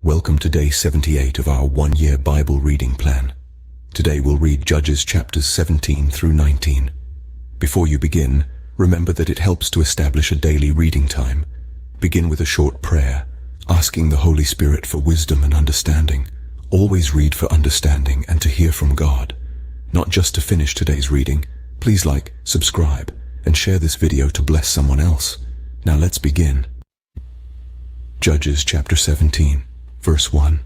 Welcome to day 78 of our one-year Bible reading plan. Today we'll read Judges chapters 17 through 19. Before you begin, remember that it helps to establish a daily reading time. Begin with a short prayer, asking the Holy Spirit for wisdom and understanding. Always read for understanding and to hear from God. Not just to finish today's reading, please like, subscribe, and share this video to bless someone else. Now let's begin. Judges chapter 17. Verse 1.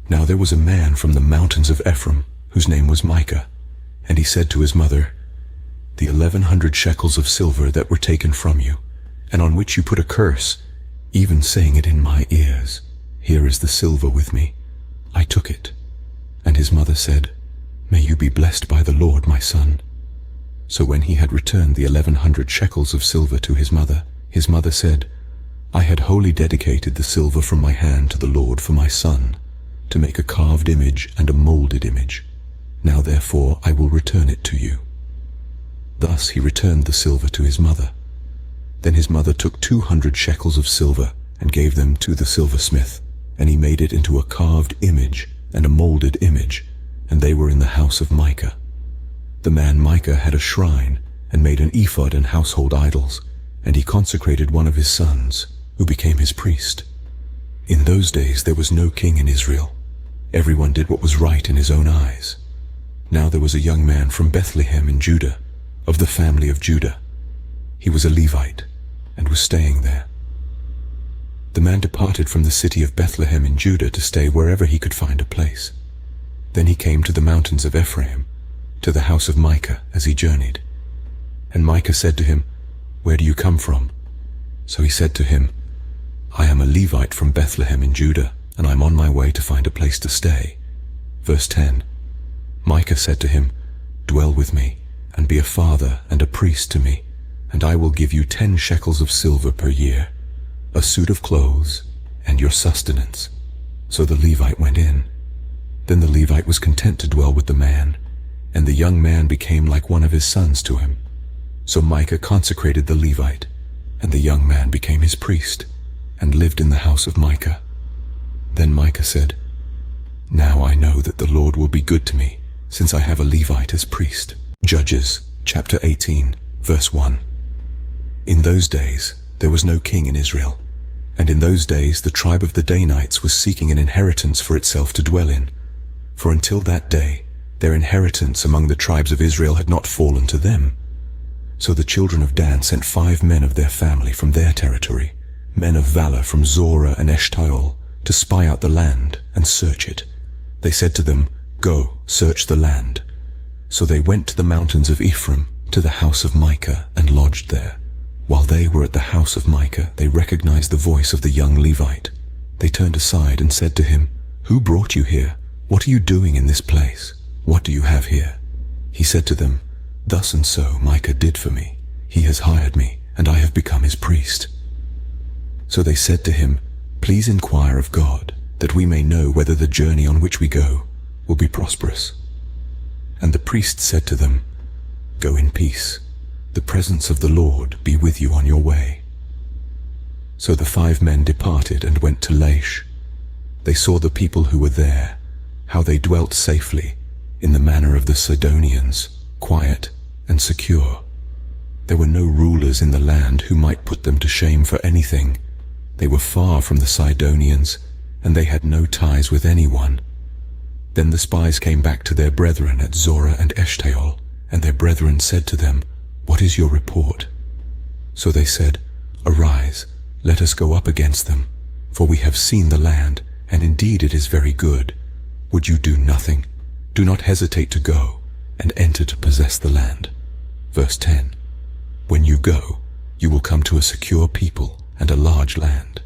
Now there was a man from the mountains of Ephraim, whose name was Micah, and he said to his mother, "The 1,100 shekels of silver that were taken from you, and on which you put a curse, even saying it in my ears, here is the silver with me. I took it." And his mother said, "May you be blessed by the Lord, my son." So when he had returned the 1,100 shekels of silver to his mother said, "I had wholly dedicated the silver from my hand to the Lord for my son, to make a carved image and a molded image. Now therefore I will return it to you." Thus he returned the silver to his mother. Then his mother took 200 shekels of silver and gave them to the silversmith, and he made it into a carved image and a molded image, and they were in the house of Micah. The man Micah had a shrine and made an ephod and household idols, and he consecrated one of his sons, who became his priest. In those days there was no king in Israel. Everyone did what was right in his own eyes. Now there was a young man from Bethlehem in Judah, of the family of Judah. He was a Levite, and was staying there. The man departed from the city of Bethlehem in Judah to stay wherever he could find a place. Then he came to the mountains of Ephraim, to the house of Micah as he journeyed. And Micah said to him, "Where do you come from?" So he said to him, "I am a Levite from Bethlehem in Judah, and I'm on my way to find a place to stay." Verse 10. Micah said to him, "Dwell with me, and be a father and a priest to me, and I will give you 10 shekels of silver per year, a suit of clothes, and your sustenance." So the Levite went in. Then the Levite was content to dwell with the man, and the young man became like one of his sons to him. So Micah consecrated the Levite, and the young man became his priest, and lived in the house of Micah. Then Micah said, "Now I know that the Lord will be good to me, since I have a Levite as priest." Judges chapter 18, verse 1. In those days there was no king in Israel, and in those days the tribe of the Danites was seeking an inheritance for itself to dwell in. For until that day their inheritance among the tribes of Israel had not fallen to them. So the children of Dan sent 5 men of their family from their territory, men of valor from Zorah and Eshtaol, to spy out the land and search it. They said to them, "Go, search the land." So they went to the mountains of Ephraim, to the house of Micah, and lodged there. While they were at the house of Micah, they recognized the voice of the young Levite. They turned aside and said to him, "Who brought you here? What are you doing in this place? What do you have here?" He said to them, "Thus and so Micah did for me. He has hired me, and I have become his priest." So they said to him, "Please inquire of God, that we may know whether the journey on which we go will be prosperous." And the priest said to them, "Go in peace. The presence of the Lord be with you on your way." So the 5 men departed and went to Laish. They saw the people who were there, how they dwelt safely, in the manner of the Sidonians, quiet and secure. There were no rulers in the land who might put them to shame for anything. They were far from the Sidonians, and they had no ties with anyone. Then the spies came back to their brethren at Zorah and Eshtaol, and their brethren said to them, "What is your report?" So they said, "Arise, let us go up against them, for we have seen the land, and indeed it is very good. Would you do nothing? Do not hesitate to go, and enter to possess the land." Verse 10. When you go, you will come to a secure people and a large land.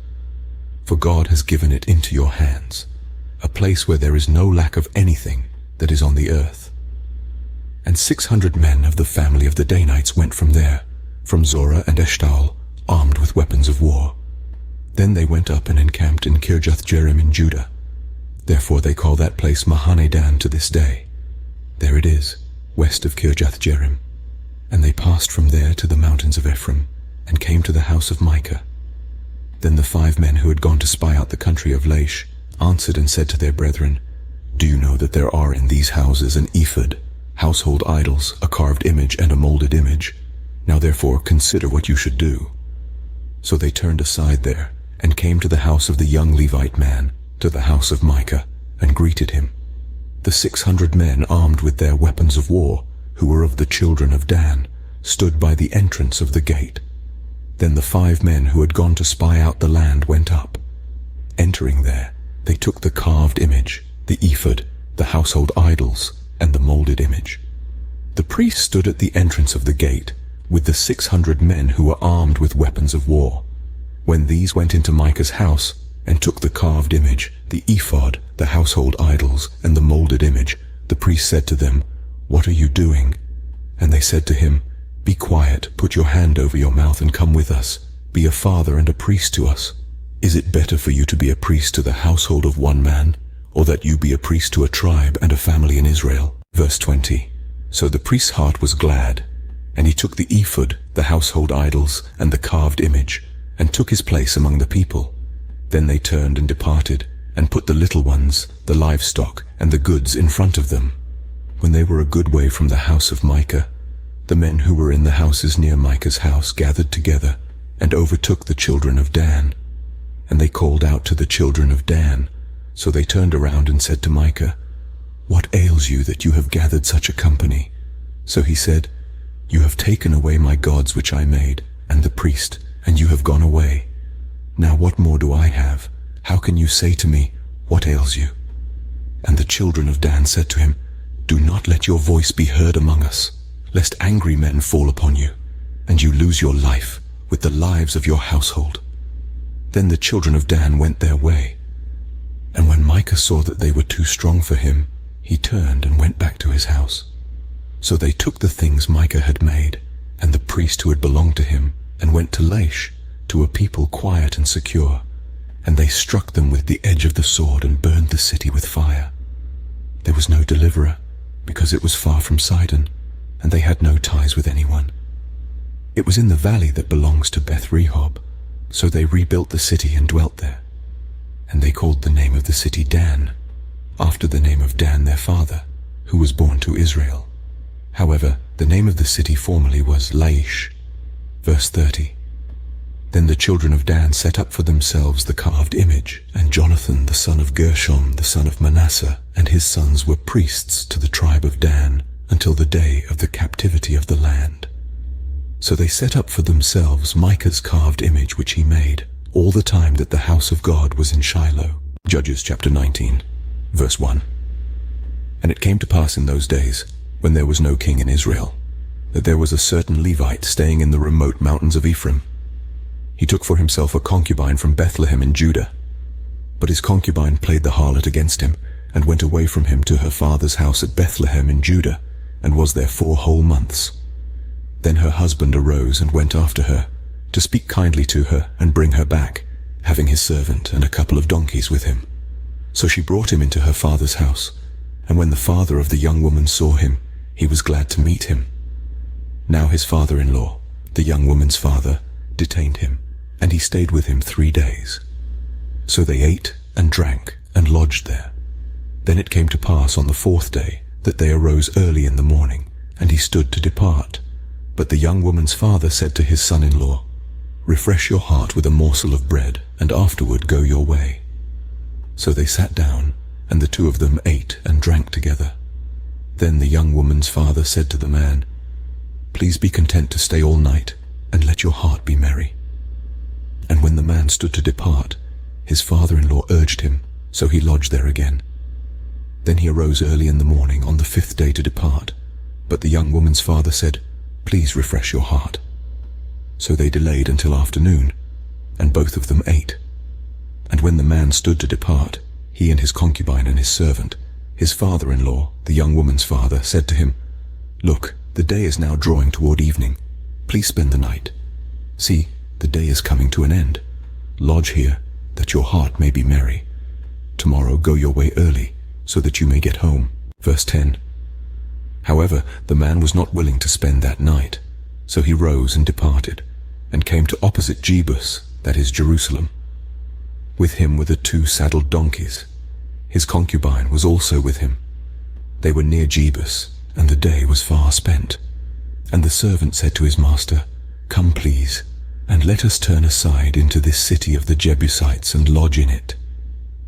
For God has given it into your hands, a place where there is no lack of anything that is on the earth. And 600 men of the family of the Danites went from there, from Zorah and Eshtaol, armed with weapons of war. Then they went up and encamped in Kirjath-jearim in Judah. Therefore they call that place Mahane-dan to this day. There it is, west of Kirjath-jearim. And they passed from there to the mountains of Ephraim, and came to the house of Micah. Then the 5 men who had gone to spy out the country of Laish answered and said to their brethren, "Do you know that there are in these houses an ephod, household idols, a carved image, and a molded image? Now therefore consider what you should do." So they turned aside there, and came to the house of the young Levite man, to the house of Micah, and greeted him. The 600 men armed with their weapons of war, who were of the children of Dan, stood by the entrance of the gate. Then the 5 men who had gone to spy out the land went up. Entering there, they took the carved image, the ephod, the household idols, and the molded image. The priest stood at the entrance of the gate, with the 600 men who were armed with weapons of war. When these went into Micah's house, and took the carved image, the ephod, the household idols, and the molded image, the priest said to them, "What are you doing?" And they said to him, "Be quiet, put your hand over your mouth and come with us. Be a father and a priest to us. Is it better for you to be a priest to the household of one man, or that you be a priest to a tribe and a family in Israel?" Verse 20. So the priest's heart was glad, and he took the ephod, the household idols, and the carved image, and took his place among the people. Then they turned and departed, and put the little ones, the livestock, and the goods in front of them. When they were a good way from the house of Micah, the men who were in the houses near Micah's house gathered together, and overtook the children of Dan. And they called out to the children of Dan. So they turned around and said to Micah, "What ails you that you have gathered such a company?" So he said, "You have taken away my gods which I made, and the priest, and you have gone away. Now what more do I have? How can you say to me, 'What ails you?'" And the children of Dan said to him, "Do not let your voice be heard among us, lest angry men fall upon you, and you lose your life with the lives of your household." Then the children of Dan went their way. And when Micah saw that they were too strong for him, he turned and went back to his house. So they took the things Micah had made, and the priest who had belonged to him, and went to Laish, to a people quiet and secure. And they struck them with the edge of the sword and burned the city with fire. There was no deliverer, because it was far from Sidon, and they had no ties with anyone. It was in the valley that belongs to Beth Rehob, so they rebuilt the city and dwelt there. And they called the name of the city Dan, after the name of Dan their father, who was born to Israel. However, the name of the city formerly was Laish. Verse 30. Then the children of Dan set up for themselves the carved image, and Jonathan the son of Gershom the son of Manasseh and his sons were priests to the tribe of Dan until the day of the captivity of the land. So they set up for themselves Micah's carved image which he made, all the time that the house of God was in Shiloh. Judges chapter 19, verse 1. And it came to pass in those days, when there was no king in Israel, that there was a certain Levite staying in the remote mountains of Ephraim. He took for himself a concubine from Bethlehem in Judah. But his concubine played the harlot against him, and went away from him to her father's house at Bethlehem in Judah, and was there 4 whole months. Then her husband arose and went after her, to speak kindly to her and bring her back, having his servant and a couple of donkeys with him. So she brought him into her father's house, and when the father of the young woman saw him, he was glad to meet him. Now his father-in-law, the young woman's father, detained him, and he stayed with him 3 days. So they ate and drank and lodged there. Then it came to pass on the 4th day that they arose early in the morning, and he stood to depart. But the young woman's father said to his son-in-law, "Refresh your heart with a morsel of bread, and afterward go your way." So they sat down, and the 2 of them ate and drank together. Then the young woman's father said to the man, "Please be content to stay all night, and let your heart be merry." And when the man stood to depart, his father-in-law urged him, so he lodged there again. Then he arose early in the morning on the 5th day to depart. But the young woman's father said, "Please refresh your heart." So they delayed until afternoon, and both of them ate. And when the man stood to depart, he and his concubine and his servant, his father-in-law, the young woman's father, said to him, "Look, the day is now drawing toward evening. Please spend the night. See, the day is coming to an end. Lodge here, that your heart may be merry. Tomorrow go your way early, so that you may get home." Verse 10. However, the man was not willing to spend that night, so he rose and departed, and came to opposite Jebus, that is Jerusalem. With him were the 2 saddled donkeys. His concubine was also with him. They were near Jebus, and the day was far spent. And the servant said to his master, "Come, please, and let us turn aside into this city of the Jebusites and lodge in it."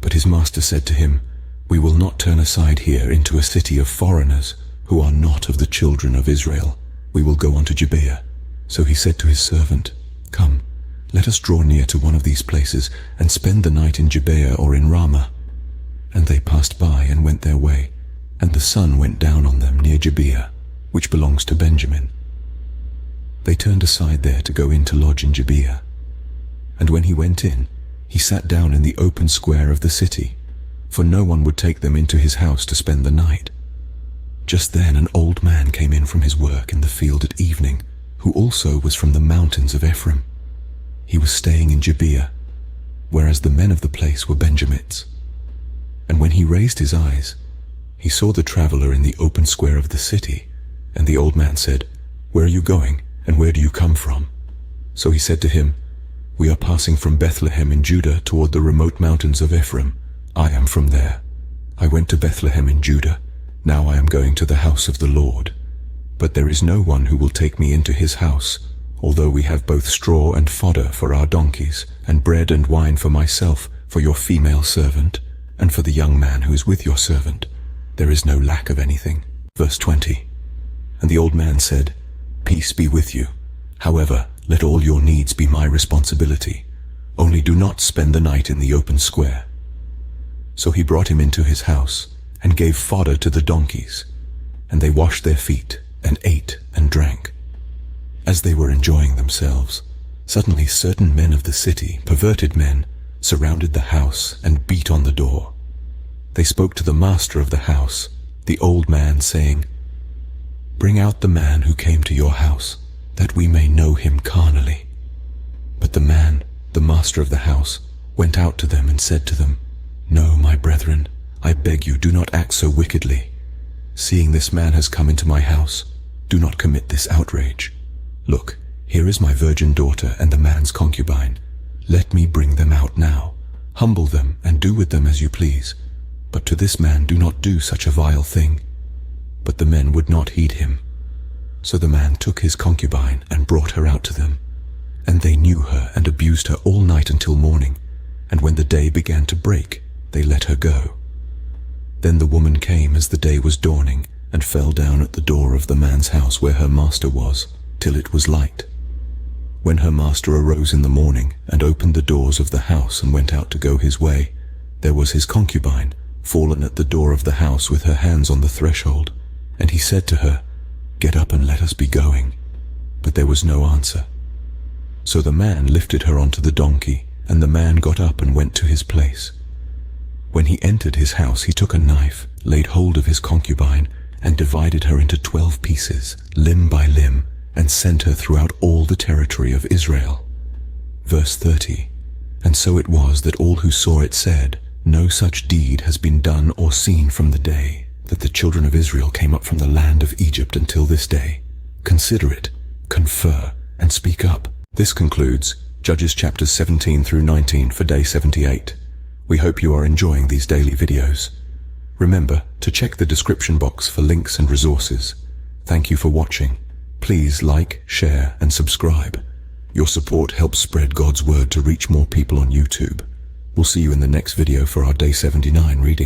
But his master said to him, "We will not turn aside here into a city of foreigners who are not of the children of Israel. We will go on to Gibeah." So he said to his servant, "Come, let us draw near to one of these places and spend the night in Gibeah or in Ramah." And they passed by and went their way, and the sun went down on them near Gibeah, which belongs to Benjamin. They turned aside there to go in to lodge in Gibeah. And when he went in, he sat down in the open square of the city, for no one would take them into his house to spend the night. Just then an old man came in from his work in the field at evening, who also was from the mountains of Ephraim. He was staying in Gibeah, whereas the men of the place were Benjamites. And when he raised his eyes, he saw the traveler in the open square of the city, and the old man said, "Where are you going, and where do you come from?" So he said to him, "We are passing from Bethlehem in Judah toward the remote mountains of Ephraim. I am from there. I went to Bethlehem in Judah. Now I am going to the house of the Lord. But there is no one who will take me into his house, although we have both straw and fodder for our donkeys, and bread and wine for myself, for your female servant, and for the young man who is with your servant. There is no lack of anything." Verse 20. And the old man said, "Peace be with you. However, let all your needs be my responsibility. Only do not spend the night in the open square." So he brought him into his house, and gave fodder to the donkeys, and they washed their feet, and ate and drank. As they were enjoying themselves, suddenly certain men of the city, perverted men, surrounded the house and beat on the door. They spoke to the master of the house, the old man, saying, "Bring out the man who came to your house, that we may know him carnally." But the man, the master of the house, went out to them and said to them, "No, my brethren, I beg you, do not act so wickedly. Seeing this man has come into my house, do not commit this outrage. Look, here is my virgin daughter and the man's concubine. Let me bring them out now. Humble them and do with them as you please. But to this man do not do such a vile thing." But the men would not heed him. So the man took his concubine and brought her out to them. And they knew her and abused her all night until morning. And when the day began to break, they let her go. Then the woman came as the day was dawning, and fell down at the door of the man's house where her master was, till it was light. When her master arose in the morning, and opened the doors of the house and went out to go his way, there was his concubine, fallen at the door of the house with her hands on the threshold. And he said to her, "Get up and let us be going." But there was no answer. So the man lifted her onto the donkey, and the man got up and went to his place. When he entered his house, he took a knife, laid hold of his concubine, and divided her into 12 pieces, limb by limb, and sent her throughout all the territory of Israel. Verse 30. And so it was that all who saw it said, "No such deed has been done or seen from the day that the children of Israel came up from the land of Egypt until this day. Consider it, confer, and speak up." This concludes Judges chapters 17 through 19 for day 78. We hope you are enjoying these daily videos. Remember to check the description box for links and resources. Thank you for watching. Please like, share, and subscribe. Your support helps spread God's word to reach more people on YouTube. We'll see you in the next video for our day 79 reading.